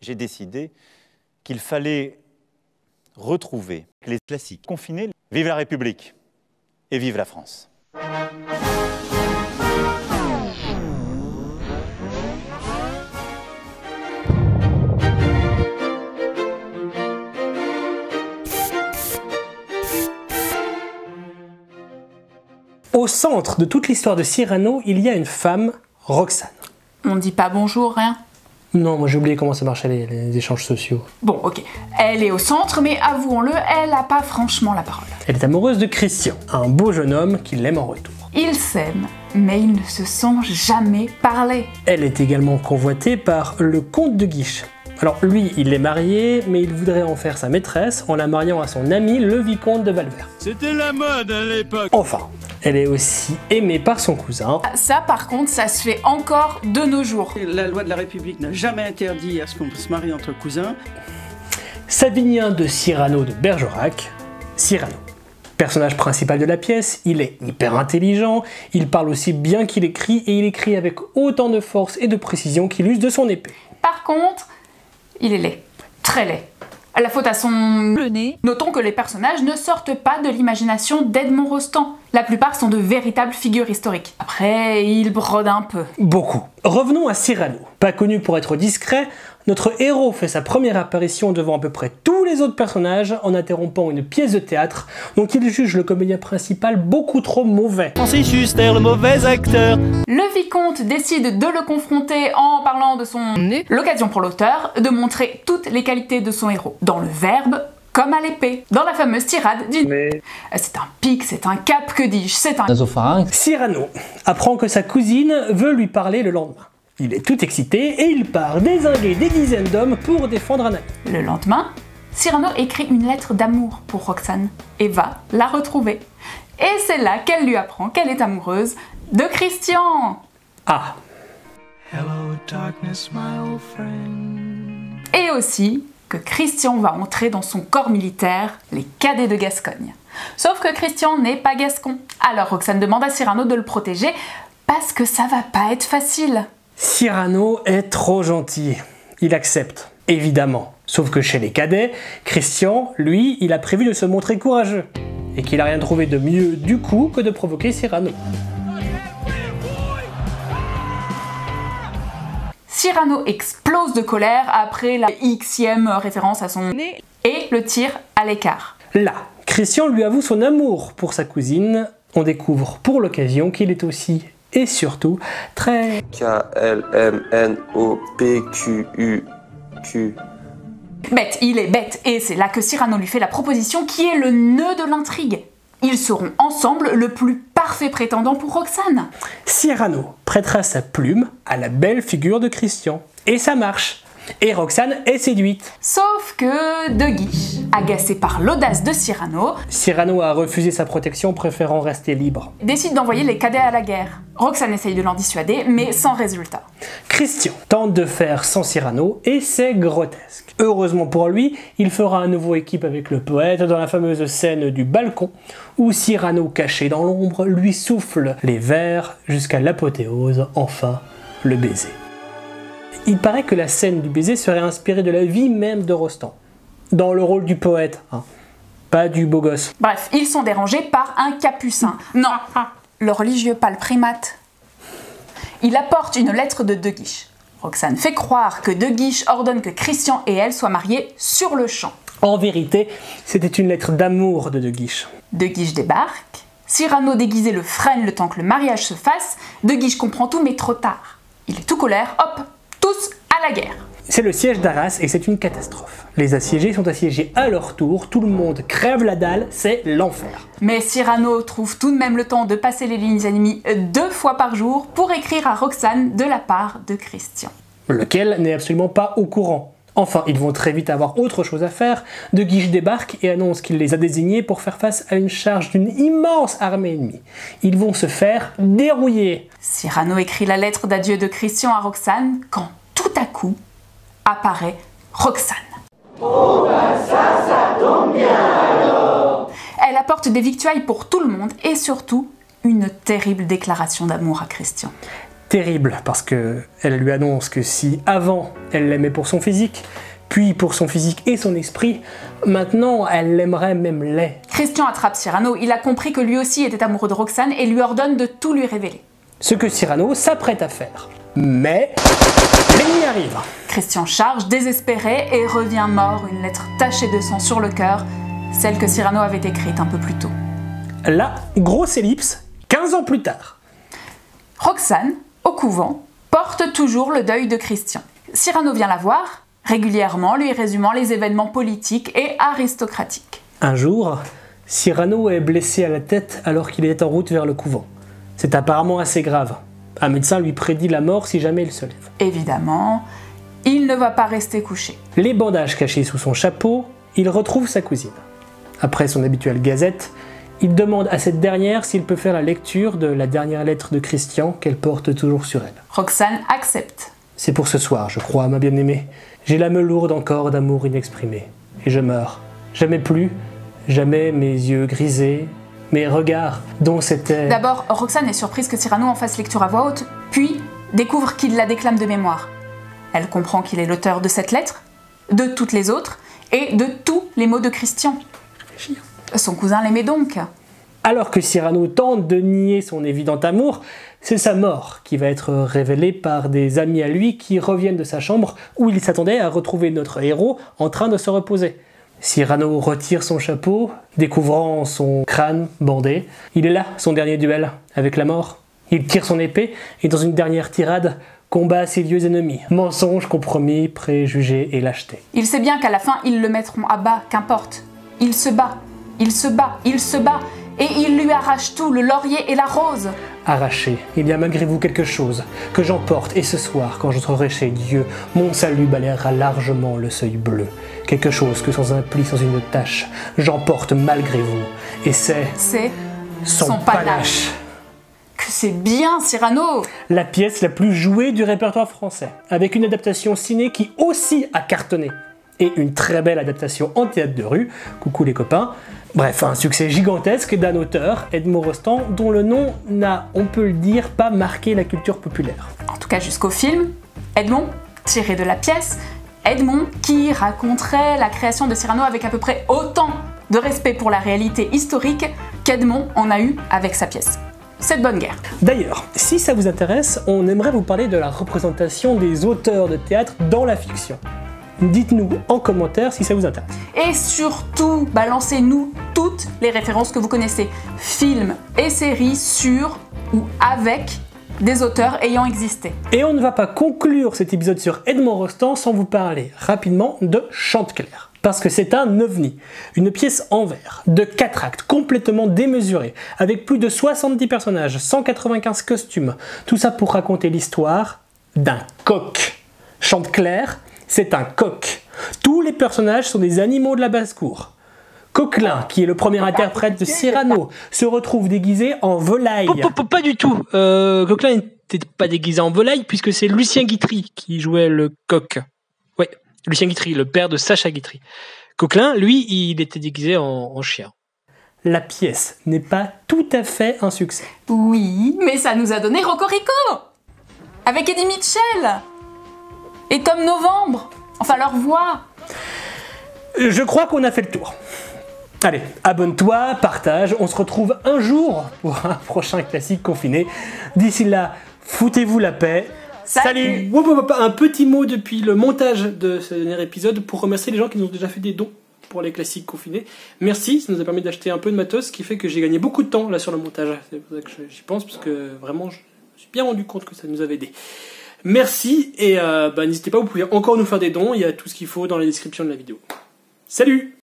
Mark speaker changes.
Speaker 1: j'ai décidé qu'il fallait retrouver les classiques confinés. Vive la République et vive la France.
Speaker 2: Au centre de toute l'histoire de Cyrano, il y a une femme, Roxane.
Speaker 3: On dit pas bonjour, rien?
Speaker 2: Non, moi j'ai oublié comment ça marchait les échanges sociaux.
Speaker 3: Bon, ok. Elle est au centre, mais avouons-le, elle n'a pas franchement la parole.
Speaker 2: Elle est amoureuse de Christian, un beau jeune homme qui l'aime en retour.
Speaker 3: Ils s'aiment, mais ils ne se sont jamais parlé.
Speaker 2: Elle est également convoitée par le comte de Guiche. Alors lui, il est marié, mais il voudrait en faire sa maîtresse en la mariant à son ami, le vicomte de Valvert.
Speaker 4: C'était la mode à l'époque.
Speaker 2: Enfin, elle est aussi aimée par son cousin.
Speaker 3: Ça, par contre, ça se fait encore de nos jours.
Speaker 5: La loi de la République n'a jamais interdit à ce qu'on se marie entre cousins.
Speaker 2: Savinien de Cyrano de Bergerac, Cyrano. Personnage principal de la pièce, il est hyper intelligent, il parle aussi bien qu'il écrit, et il écrit avec autant de force et de précision qu'il use de son épée.
Speaker 3: Par contre, il est laid. Très laid. La faute à son nez. Notons que les personnages ne sortent pas de l'imagination d'Edmond Rostand. La plupart sont de véritables figures historiques. Après, il brode un peu.
Speaker 2: Beaucoup. Revenons à Cyrano. Pas connu pour être discret, notre héros fait sa première apparition devant à peu près tous les autres personnages en interrompant une pièce de théâtre dont il juge le comédien principal beaucoup trop mauvais.
Speaker 4: C'est Schuster, le mauvais acteur.
Speaker 3: Le vicomte décide de le confronter en parlant de son nez. L'occasion pour l'auteur de montrer toutes les qualités de son héros. Dans le verbe comme à l'épée. Dans la fameuse tirade du nez. C'est un pic, c'est un cap, que dis-je, c'est un
Speaker 6: nasopharynx.
Speaker 2: Cyrano apprend que sa cousine veut lui parler le lendemain. Il est tout excité et il part dézinguer des dizaines d'hommes pour défendre un ami.
Speaker 3: Le lendemain, Cyrano écrit une lettre d'amour pour Roxane et va la retrouver. Et c'est là qu'elle lui apprend qu'elle est amoureuse de Christian.
Speaker 2: Ah.
Speaker 4: Hello, darkness, my old friend.
Speaker 3: Et aussi que Christian va entrer dans son corps militaire, les cadets de Gascogne. Sauf que Christian n'est pas gascon. Alors Roxane demande à Cyrano de le protéger parce que ça va pas être facile.
Speaker 2: Cyrano est trop gentil. Il accepte, évidemment. Sauf que chez les cadets, Christian, lui, il a prévu de se montrer courageux. Et qu'il n'a rien trouvé de mieux du coup que de provoquer Cyrano.
Speaker 3: Cyrano explose de colère après la xème référence à son nez et le tire à l'écart.
Speaker 2: Là, Christian lui avoue son amour pour sa cousine. On découvre pour l'occasion qu'il est aussi et surtout très
Speaker 7: K-L-M-N-O-P-Q-U-Q.
Speaker 3: Bête, il est bête, et c'est là que Cyrano lui fait la proposition qui est le nœud de l'intrigue. Ils seront ensemble le plus parfait prétendant pour Roxane.
Speaker 2: Cyrano prêtera sa plume à la belle figure de Christian. Et ça marche. Et Roxane est séduite.
Speaker 3: Sauf que De Guiche, agacé par l'audace de Cyrano
Speaker 2: a refusé sa protection, préférant rester libre.
Speaker 3: Décide d'envoyer les cadets à la guerre. Roxane essaye de l'en dissuader, mais sans résultat.
Speaker 2: Christian tente de faire sans Cyrano et c'est grotesque. Heureusement pour lui, il fera à nouveau équipe avec le poète dans la fameuse scène du balcon où Cyrano, caché dans l'ombre, lui souffle les vers jusqu'à l'apothéose, enfin le baiser. Il paraît que la scène du baiser serait inspirée de la vie même de Rostand, dans le rôle du poète, hein. Pas du beau gosse.
Speaker 3: Bref, ils sont dérangés par un capucin. Non, le religieux, pas le primate. Il apporte une lettre de De Guiche. Roxane fait croire que De Guiche ordonne que Christian et elle soient mariés sur le champ.
Speaker 2: En vérité, c'était une lettre d'amour de De Guiche.
Speaker 3: De Guiche débarque, Cyrano déguisé le freine le temps que le mariage se fasse, De Guiche comprend tout mais trop tard. Il est tout colère, hop, tous à la guerre.
Speaker 2: C'est le siège d'Arras et c'est une catastrophe. Les assiégés sont assiégés à leur tour, tout le monde crève la dalle, c'est l'enfer.
Speaker 3: Mais Cyrano trouve tout de même le temps de passer les lignes ennemies 2 fois par jour pour écrire à Roxane de la part de Christian.
Speaker 2: Lequel n'est absolument pas au courant. Enfin, ils vont très vite avoir autre chose à faire. De Guiche débarque et annonce qu'il les a désignés pour faire face à une charge d'une immense armée ennemie. Ils vont se faire dérouiller.
Speaker 3: Cyrano écrit la lettre d'adieu de Christian à Roxane quand tout à coup apparaît Roxane.
Speaker 8: Oh bah ça tombe bien alors.
Speaker 3: Elle apporte des victuailles pour tout le monde et surtout une terrible déclaration d'amour à Christian.
Speaker 2: terrible parce que elle lui annonce que si avant elle l'aimait pour son physique, puis pour son physique et son esprit, maintenant elle l'aimerait même laid.
Speaker 3: Christian attrape Cyrano, il a compris que lui aussi était amoureux de Roxane et lui ordonne de tout lui révéler.
Speaker 2: Ce que Cyrano s'apprête à faire. Mais l'ennemi arrive.
Speaker 3: Christian charge, désespéré, et revient mort, une lettre tachée de sang sur le cœur, celle que Cyrano avait écrite un peu plus tôt.
Speaker 2: Là, grosse ellipse, 15 ans plus tard.
Speaker 3: Roxane, au couvent, porte toujours le deuil de Christian. Cyrano vient la voir, régulièrement lui résumant les événements politiques et aristocratiques.
Speaker 2: Un jour, Cyrano est blessé à la tête alors qu'il est en route vers le couvent. C'est apparemment assez grave. Un médecin lui prédit la mort si jamais il se lève.
Speaker 3: Évidemment, il ne va pas rester couché.
Speaker 2: Les bandages cachés sous son chapeau, il retrouve sa cousine. Après son habituelle gazette, il demande à cette dernière s'il peut faire la lecture de la dernière lettre de Christian qu'elle porte toujours sur elle.
Speaker 3: Roxane accepte.
Speaker 2: C'est pour ce soir, je crois, ma bien-aimée. J'ai l'âme lourde encore d'amour inexprimé. Et je meurs. Jamais plus, jamais mes yeux grisés, mes regards dont c'était...
Speaker 3: D'abord, Roxane est surprise que Cyrano en fasse lecture à voix haute, puis découvre qu'il la déclame de mémoire. Elle comprend qu'il est l'auteur de cette lettre, de toutes les autres, et de tous les mots de Christian. Son cousin l'aimait donc.
Speaker 2: Alors que Cyrano tente de nier son évident amour, c'est sa mort qui va être révélée par des amis à lui qui reviennent de sa chambre où il s'attendait à retrouver notre héros en train de se reposer. Cyrano retire son chapeau, découvrant son crâne bandé. Il est là, son dernier duel avec la mort. Il tire son épée et dans une dernière tirade, combat ses vieux ennemis. Mensonges, compromis, préjugés et lâcheté.
Speaker 3: Il sait bien qu'à la fin, ils le mettront à bas, qu'importe. Il se bat, il se bat, il se bat, et il lui arrache tout, le laurier et la rose.
Speaker 2: Arraché, il y a malgré vous quelque chose que j'emporte, et ce soir, quand j'entrerai chez Dieu, mon salut balayera largement le seuil bleu. Quelque chose que sans un pli, sans une tache, j'emporte malgré vous, et c'est son panache.
Speaker 3: Que c'est bien, Cyrano!
Speaker 2: La pièce la plus jouée du répertoire français, avec une adaptation ciné qui aussi a cartonné, et une très belle adaptation en théâtre de rue, coucou les copains. Bref, un succès gigantesque d'un auteur, Edmond Rostand, dont le nom n'a, on peut le dire, pas marqué la culture populaire.
Speaker 3: En tout cas jusqu'au film, Edmond, tiré de la pièce, Edmond qui raconterait la création de Cyrano avec à peu près autant de respect pour la réalité historique qu'Edmond en a eu avec sa pièce. C'est de bonne guerre.
Speaker 2: D'ailleurs, si ça vous intéresse, on aimerait vous parler de la représentation des auteurs de théâtre dans la fiction. Dites-nous en commentaire si ça vous intéresse.
Speaker 3: Et surtout, balancez-nous toutes les références que vous connaissez, films et séries sur ou avec des auteurs ayant existé.
Speaker 2: Et on ne va pas conclure cet épisode sur Edmond Rostand sans vous parler rapidement de Chanteclair. Parce que c'est un ovni, une pièce en vers, de 4 actes, complètement démesurée, avec plus de 70 personnages, 195 costumes, tout ça pour raconter l'histoire d'un coq. Chanteclair, c'est un coq. Tous les personnages sont des animaux de la basse-cour. Coquelin, qui est le premier interprète de Cyrano, se retrouve déguisé en volaille. Pas du tout. Coquelin n'était pas déguisé en volaille, puisque c'est Lucien Guitry qui jouait le coq. Ouais, Lucien Guitry, le père de Sacha Guitry. Coquelin, lui, il était déguisé en chien. La pièce n'est pas tout à fait un succès.
Speaker 3: Oui, mais ça nous a donné Rocorico avec Eddie Mitchell et Tom Novembre. Enfin, leur voix.
Speaker 2: Je crois qu'on a fait le tour. Allez, abonne-toi, partage, on se retrouve un jour pour un prochain classique confiné. D'ici là, foutez-vous la paix. Salut. Un petit mot depuis le montage de ce dernier épisode pour remercier les gens qui nous ont déjà fait des dons pour les classiques confinés. Merci, ça nous a permis d'acheter un peu de matos, ce qui fait que j'ai gagné beaucoup de temps là sur le montage. C'est pour ça que j'y pense, parce que vraiment, je me suis bien rendu compte que ça nous avait aidé. Merci, et n'hésitez pas, vous pouvez encore nous faire des dons, il y a tout ce qu'il faut dans la description de la vidéo. Salut!